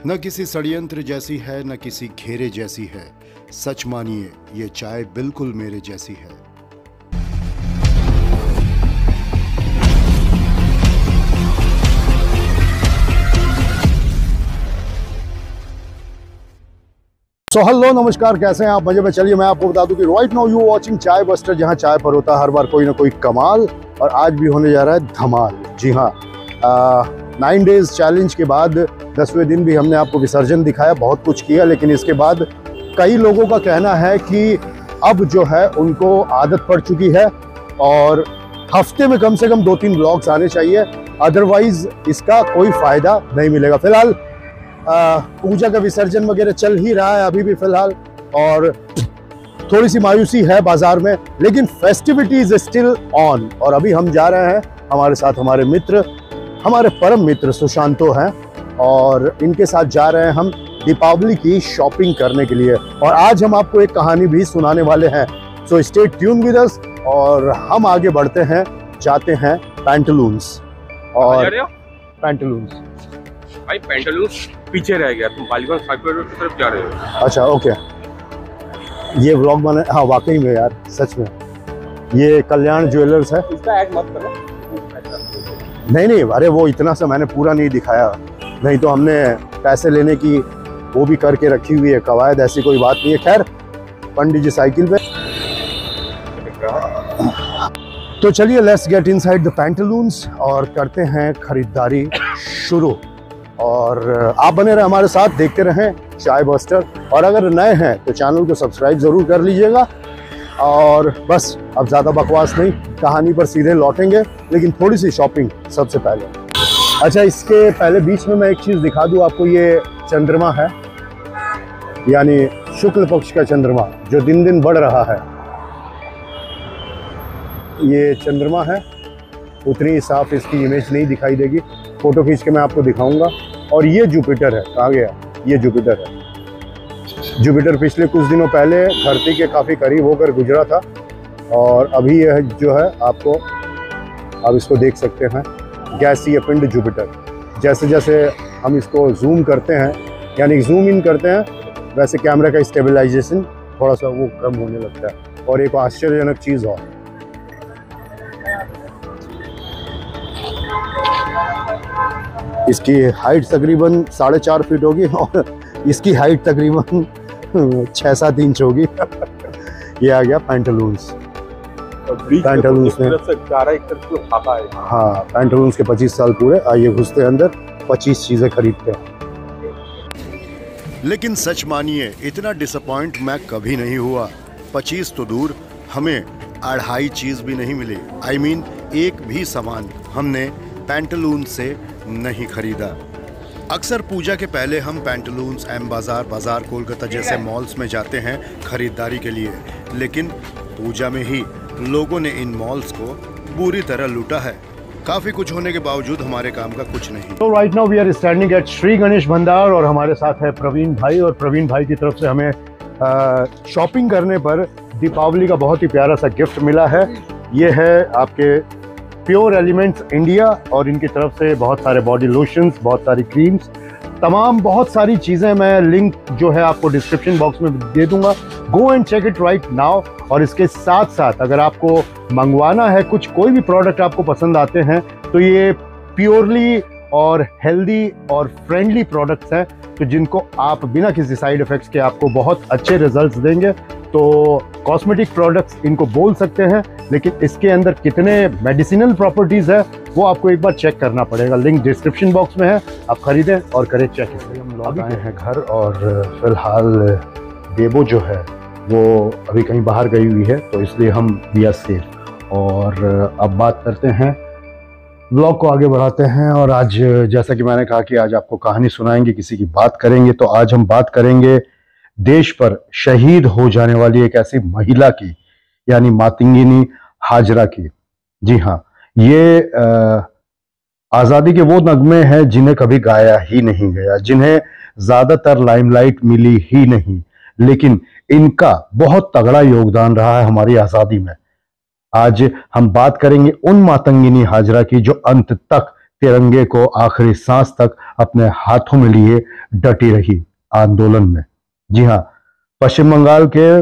न किसी षड्यंत्र जैसी है, न किसी घेरे जैसी है। सच मानिए, ये चाय बिल्कुल मेरे जैसी है। हेलो नमस्कार, कैसे हैं आप? मजे में। चलिए मैं आपको बता दूं कि राइट नाउ यू वाचिंग चाय बस्टर, जहां चाय पर होता है हर बार कोई ना कोई कमाल, और आज भी होने जा रहा है धमाल। जी हाँ, 9 डेज चैलेंज के बाद 10वें दिन भी हमने आपको विसर्जन दिखाया, बहुत कुछ किया, लेकिन इसके बाद कई लोगों का कहना है कि अब जो है उनको आदत पड़ चुकी है और हफ्ते में कम से कम 2-3 ब्लॉग्स आने चाहिए, अदरवाइज इसका कोई फ़ायदा नहीं मिलेगा। फिलहाल पूजा का विसर्जन वगैरह चल ही रहा है अभी भी फिलहाल, और थोड़ी सी मायूसी है बाजार में, लेकिन फेस्टिविटीज स्टिल ऑन। और अभी हम जा रहे हैं, हमारे साथ हमारे मित्र, हमारे परम मित्र सुशांतो हैं, और इनके साथ जा रहे हैं हम दीपावली की शॉपिंग करने के लिए। और आज हम आपको एक कहानी भी सुनाने वाले हैं, so stay tune with us. और हम आगे बढ़ते हैं, जाते हैं पैंटलून्स। और पैंटलून्स भाई, पैंटलून्स पीछे रह गया, तुम बालीगंज साइकिल रोड की तरफ जा रहे हो। अच्छा ओके, ये व्लॉग बने। हाँ वाकई में यार, सच में ये कल्याण ज्वेलर्स है। इसका ऐड मत करो। नहीं, अरे वो इतना सा मैंने पूरा नहीं दिखाया, नहीं तो हमने पैसे लेने की वो भी करके रखी हुई है कवायद, ऐसी कोई बात नहीं है। खैर, पंडित जी साइकिल पे। तो चलिए let's get inside the Pantaloons और करते हैं खरीदारी शुरू। और आप बने रहे हमारे साथ, देखते रहें चाय बस्टर। और अगर नए हैं तो चैनल को सब्सक्राइब ज़रूर कर लीजिएगा। और बस अब ज़्यादा बकवास नहीं, कहानी पर सीधे लौटेंगे, लेकिन थोड़ी सी शॉपिंग सबसे पहले। अच्छा, इसके पहले बीच में मैं एक चीज़ दिखा दूँ आपको। ये चंद्रमा है, यानी शुक्ल पक्ष का चंद्रमा जो दिन दिन बढ़ रहा है। ये चंद्रमा है, उतनी साफ इसकी इमेज नहीं दिखाई देगी, फोटो खींच के मैं आपको दिखाऊंगा। और ये जुपिटर है, कहाँ गया? ये जुपिटर है। जुपिटर पिछले कुछ दिनों पहले धरती के काफ़ी करीब होकर गुजरा था, और अभी यह जो है आपको, आप इसको देख सकते हैं, गैसीय पिंड जुपिटर। जैसे जैसे हम इसको जूम करते हैं, यानी जूम इन करते हैं, वैसे कैमरा का स्टेबलाइजेशन थोड़ा सा वो कम होने लगता है। और एक आश्चर्यजनक चीज़ और, इसकी हाइट तकरीबन 4.5 फीट होगी और इसकी हाइट तकरीबन 6-7 इंच होगी। ये आ गया पैंटलून्स। पैंटलून्स में हाँ, पैंटलून्स के 25 साल पूरे। आइए घुसते अंदर, 25 चीज़ें खरीदते हैं। लेकिन सच मानिए, इतना डिसअपॉइंट मैं कभी नहीं हुआ। 25 तो दूर, हमें 2.5 चीज़ भी नहीं मिली। I mean, एक भी सामान हमने पैंटलून्स से नहीं खरीदा। अक्सर पूजा के पहले हम पैंटलून्स, एम बाजार, कोलकाता जैसे मॉल्स में जाते हैं खरीदारी के लिए, लेकिन पूजा में ही लोगों ने इन मॉल्स को बुरी तरह लूटा है। काफी कुछ होने के बावजूद हमारे काम का कुछ नहीं। तो right now we are standing at Shri Ganesh Bhandar, और हमारे साथ है प्रवीण भाई। और प्रवीण भाई की तरफ से हमें शॉपिंग करने पर दीपावली का बहुत ही प्यारा सा गिफ्ट मिला है। ये है आपके प्योर एलिमेंट्स इंडिया, और इनकी तरफ से बहुत सारे बॉडी लोशंस, बहुत सारी क्रीम्स, तमाम बहुत सारी चीज़ें। मैं लिंक जो है आपको डिस्क्रिप्शन बॉक्स में दे दूंगा, go and check it right now. और इसके साथ साथ अगर आपको मंगवाना है कुछ, कोई भी प्रोडक्ट आपको पसंद आते हैं, तो ये प्योरली और हेल्दी और फ्रेंडली प्रोडक्ट्स हैं, तो जिनको आप बिना किसी साइड इफ़ेक्ट्स के आपको बहुत अच्छे रिजल्ट्स देंगे। तो कॉस्मेटिक प्रोडक्ट्स इनको बोल सकते हैं, लेकिन इसके अंदर कितने मेडिसिनल प्रॉपर्टीज़ है वो आपको एक बार चेक करना पड़ेगा। लिंक डिस्क्रिप्शन बॉक्स में है, आप खरीदें और करें चेक। हम लौट आए हैं घर, और फिलहाल बेबो जो है वो अभी कहीं बाहर गई हुई है, तो इसलिए हम वी आर सेफ। और अब बात करते हैं, ब्लॉग को आगे बढ़ाते हैं। और आज जैसा कि मैंने कहा कि आज आपको कहानी सुनाएंगे, किसी की बात करेंगे, तो आज हम बात करेंगे देश पर शहीद हो जाने वाली एक ऐसी महिला की, यानी मातंगिनी हाजरा की। जी हाँ, ये आज़ादी के वो नगमे हैं जिन्हें कभी गाया ही नहीं गया, जिन्हें ज़्यादातर लाइमलाइट मिली ही नहीं, लेकिन इनका बहुत तगड़ा योगदान रहा है हमारी आज़ादी में। आज हम बात करेंगे उन मातंगिनी हाजरा की जो अंत तक तिरंगे को आखिरी सांस तक अपने हाथों में लिए डटी रही आंदोलन में। जी हाँ, पश्चिम बंगाल के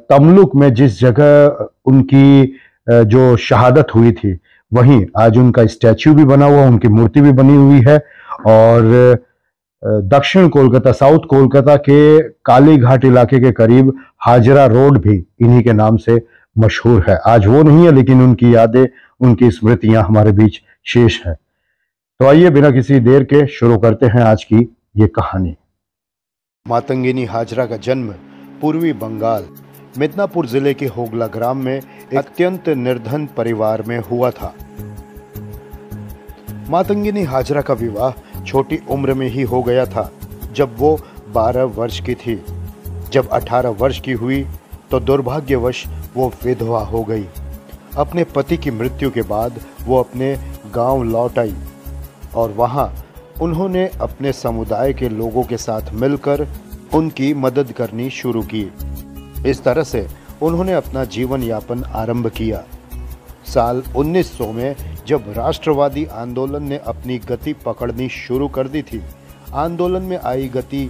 तमलुक में जिस जगह उनकी जो शहादत हुई थी, वहीं आज उनका स्टैच्यू भी बना हुआ, उनकी मूर्ति भी बनी हुई है। और दक्षिण कोलकाता, साउथ कोलकाता के कालीघाट इलाके के करीब हाजरा रोड भी इन्हीं के नाम से मशहूर है। आज वो नहीं है, लेकिन उनकी यादें, उनकी स्मृतियां हमारे बीच शेष है। तो आइए बिना किसी देर के शुरू करते हैं आज की ये कहानी। मातंगिनी हाजरा का जन्म पूर्वी बंगाल मिदनापुर जिले के होगला ग्राम में एक अत्यंत निर्धन परिवार में हुआ था। मातंगिनी हाजरा का विवाह छोटी उम्र में ही हो गया था, जब वो 12 वर्ष की थी। जब 18 वर्ष की हुई तो दुर्भाग्यवश वो विधवा हो गई। अपने पति की मृत्यु के बाद वो अपने गांव लौट आई और वहां उन्होंने अपने समुदाय के लोगों के साथ मिलकर उनकी मदद करनी शुरू की। इस तरह से उन्होंने अपना जीवन यापन आरंभ किया। साल 1900 में जब राष्ट्रवादी आंदोलन ने अपनी गति पकड़नी शुरू कर दी थी, आंदोलन में आई गति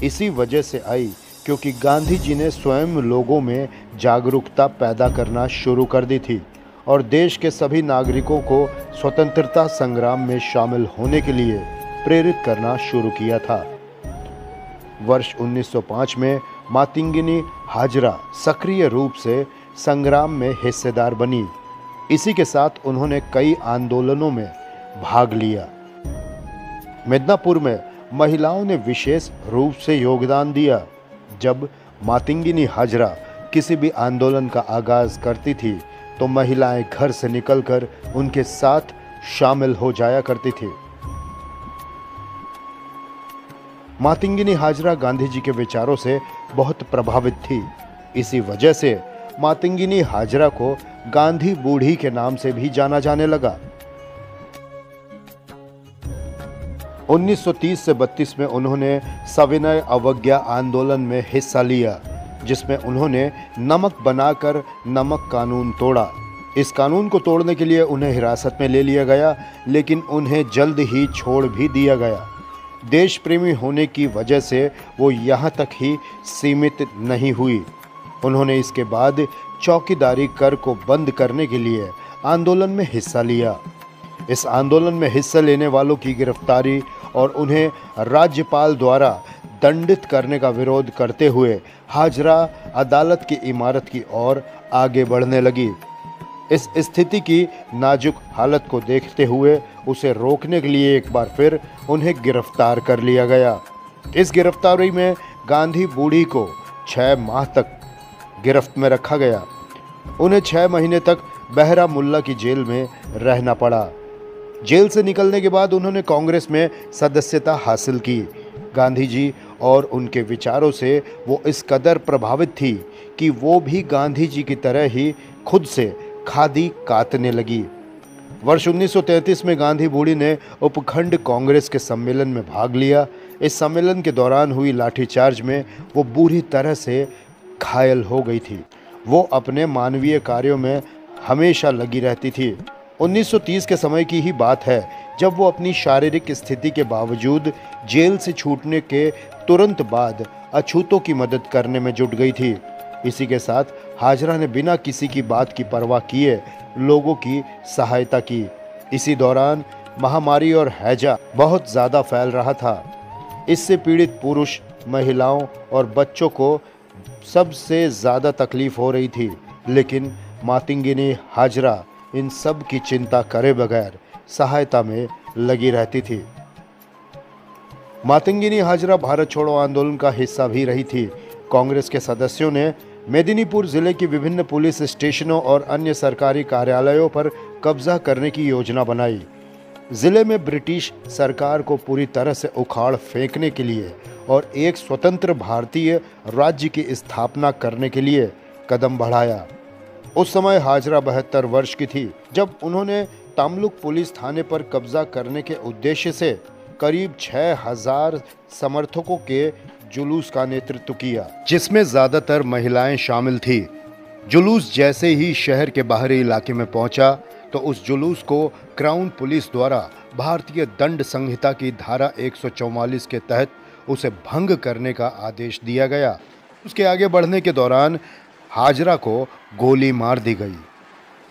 इसी वजह से आई क्योंकि गांधी जी ने स्वयं लोगों में जागरूकता पैदा करना शुरू कर दी थी और देश के सभी नागरिकों को स्वतंत्रता संग्राम में शामिल होने के लिए प्रेरित करना शुरू किया था। वर्ष 1905 में मातंगिनी हाजरा सक्रिय रूप से संग्राम में हिस्सेदार बनी। इसी के साथ उन्होंने कई आंदोलनों में भाग लिया। मिदनापुर में महिलाओं ने विशेष रूप से योगदान दिया। जब मातंगिनी हाजरा किसी भी आंदोलन का आगाज करती थी तो महिलाएं घर से निकलकर उनके साथ शामिल हो जाया करती थी। मातंगिनी हाजरा गांधी जी के विचारों से बहुत प्रभावित थी। इसी वजह से मातंगिनी हाजरा को गांधी बूढ़ी के नाम से भी जाना जाने लगा। 1930 से 32 में उन्होंने सविनय अवज्ञा आंदोलन में हिस्सा लिया, जिसमें उन्होंने नमक बनाकर नमक कानून तोड़ा। इस कानून को तोड़ने के लिए उन्हें हिरासत में ले लिया गया, लेकिन उन्हें जल्द ही छोड़ भी दिया गया। देश प्रेमी होने की वजह से वो यहाँ तक ही सीमित नहीं हुई। उन्होंने इसके बाद चौकीदारी कर को बंद करने के लिए आंदोलन में हिस्सा लिया। इस आंदोलन में हिस्सा लेने वालों की गिरफ्तारी और उन्हें राज्यपाल द्वारा दंडित करने का विरोध करते हुए हाजरा अदालत की इमारत की ओर आगे बढ़ने लगी। इस स्थिति की नाजुक हालत को देखते हुए उसे रोकने के लिए एक बार फिर उन्हें गिरफ्तार कर लिया गया। इस गिरफ्तारी में गांधी बूढ़ी को 6 माह तक गिरफ्त में रखा गया। उन्हें 6 महीने तक बहरा मुल्ला की जेल में रहना पड़ा। जेल से निकलने के बाद उन्होंने कांग्रेस में सदस्यता हासिल की। गांधी जी और उनके विचारों से वो इस कदर प्रभावित थी कि वो भी गांधी जी की तरह ही खुद से खादी काटने लगी। वर्ष 1933 में गांधी बूढ़ी ने उपखंड कांग्रेस के सम्मेलन में भाग लिया। इस सम्मेलन के दौरान हुई लाठीचार्ज में वो बुरी तरह से घायल हो गई थी। वो अपने मानवीय कार्यों में हमेशा लगी रहती थी। 1930 के समय की ही बात है जब वो अपनी शारीरिक स्थिति के बावजूद जेल से छूटने के तुरंत बाद अछूतों की मदद करने में जुट गई थी। इसी के साथ हाजरा ने बिना किसी की बात की परवाह किए लोगों की सहायता की। इसी दौरान महामारी और हैजा बहुत ज़्यादा फैल रहा था। इससे पीड़ित पुरुष, महिलाओं और बच्चों को सबसे ज़्यादा तकलीफ हो रही थी, लेकिन मातंगिनी हाजरा इन सब की चिंता करे बगैर सहायता में लगी रहती थी। मातंगिनी हाजरा भारत छोड़ो आंदोलन का हिस्सा भी रही थी। कांग्रेस के सदस्यों ने मेदिनीपुर जिले की विभिन्न पुलिस स्टेशनों और अन्य सरकारी कार्यालयों पर कब्जा करने की योजना बनाई। जिले में ब्रिटिश सरकार को पूरी तरह से उखाड़ फेंकने के लिए और एक स्वतंत्र भारतीय राज्य की स्थापना करने के लिए कदम बढ़ाया। उस समय हाजरा 72 वर्ष की थी जब उन्होंने तमलुक पुलिस थाने पर कब्जा करने के उद्देश्य से करीब 6000 समर्थकों के जुलूस का नेतृत्व किया, जिसमें ज्यादातर महिलाएं शामिल थी। जुलूस जैसे ही शहर के बाहरी इलाके में पहुंचा, तो उस जुलूस को क्राउन पुलिस द्वारा भारतीय दंड संहिता की धारा 144 के तहत उसे भंग करने का आदेश दिया गया। उसके आगे बढ़ने के दौरान हाजरा को गोली मार दी गई,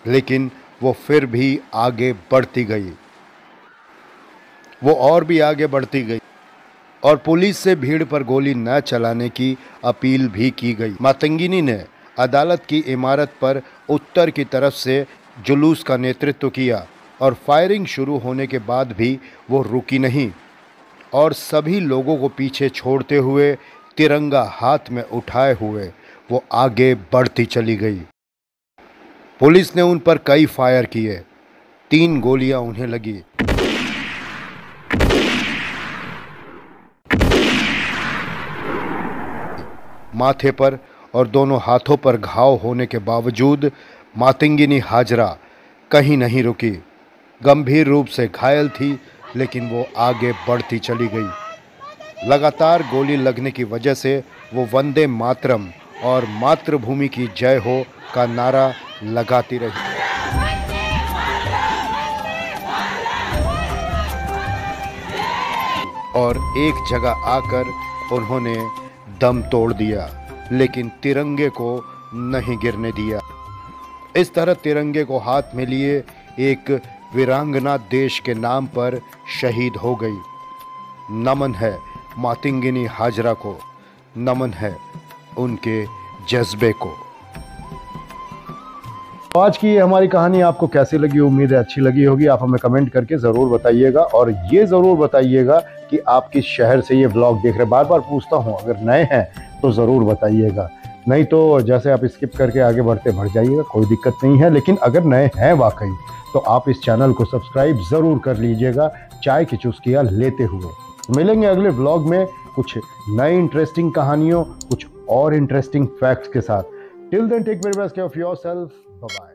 लेकिन वो फिर भी आगे बढ़ती गई। वो और भी आगे बढ़ती गई और पुलिस से भीड़ पर गोली न चलाने की अपील भी की गई। मातंगिनी ने अदालत की इमारत पर उत्तर की तरफ से जुलूस का नेतृत्व किया और फायरिंग शुरू होने के बाद भी वो रुकी नहीं और सभी लोगों को पीछे छोड़ते हुए तिरंगा हाथ में उठाए हुए वो आगे बढ़ती चली गई। पुलिस ने उन पर कई फायर किए, 3 गोलियां उन्हें लगी। माथे पर और दोनों हाथों पर घाव होने के बावजूद मातंगिनी हाजरा कहीं नहीं रुकी। गंभीर रूप से घायल थी, लेकिन वो आगे बढ़ती चली गई। लगातार गोली लगने की वजह से वो वंदे मातरम और मातृभूमि की जय हो का नारा लगाती रही। और एक जगह आकर उन्होंने दम तोड़ दिया, लेकिन तिरंगे को नहीं गिरने दिया। इस तरह तिरंगे को हाथ में लिए एक वीरांगना देश के नाम पर शहीद हो गई। नमन है मातंगिनी हाजरा को, नमन है उनके जज्बे को। आज की ये हमारी कहानी आपको कैसी लगी, उम्मीद है अच्छी लगी होगी। आप हमें कमेंट करके ज़रूर बताइएगा और ये ज़रूर बताइएगा कि आप किस शहर से ये व्लॉग देख रहे हैं। बार बार पूछता हूँ, अगर नए हैं तो ज़रूर बताइएगा, नहीं तो जैसे आप स्किप करके आगे बढ़ जाइएगा, कोई दिक्कत नहीं है। लेकिन अगर नए हैं वाकई तो आप इस चैनल को सब्सक्राइब ज़रूर कर लीजिएगा, चाय की चुस्कियाँ लेते हुए। मिलेंगे अगले व्लॉग में कुछ नई इंटरेस्टिंग कहानियों, कुछ और इंटरेस्टिंग फैक्ट्स के साथ। Till then take very best care of yourself. Bye-bye.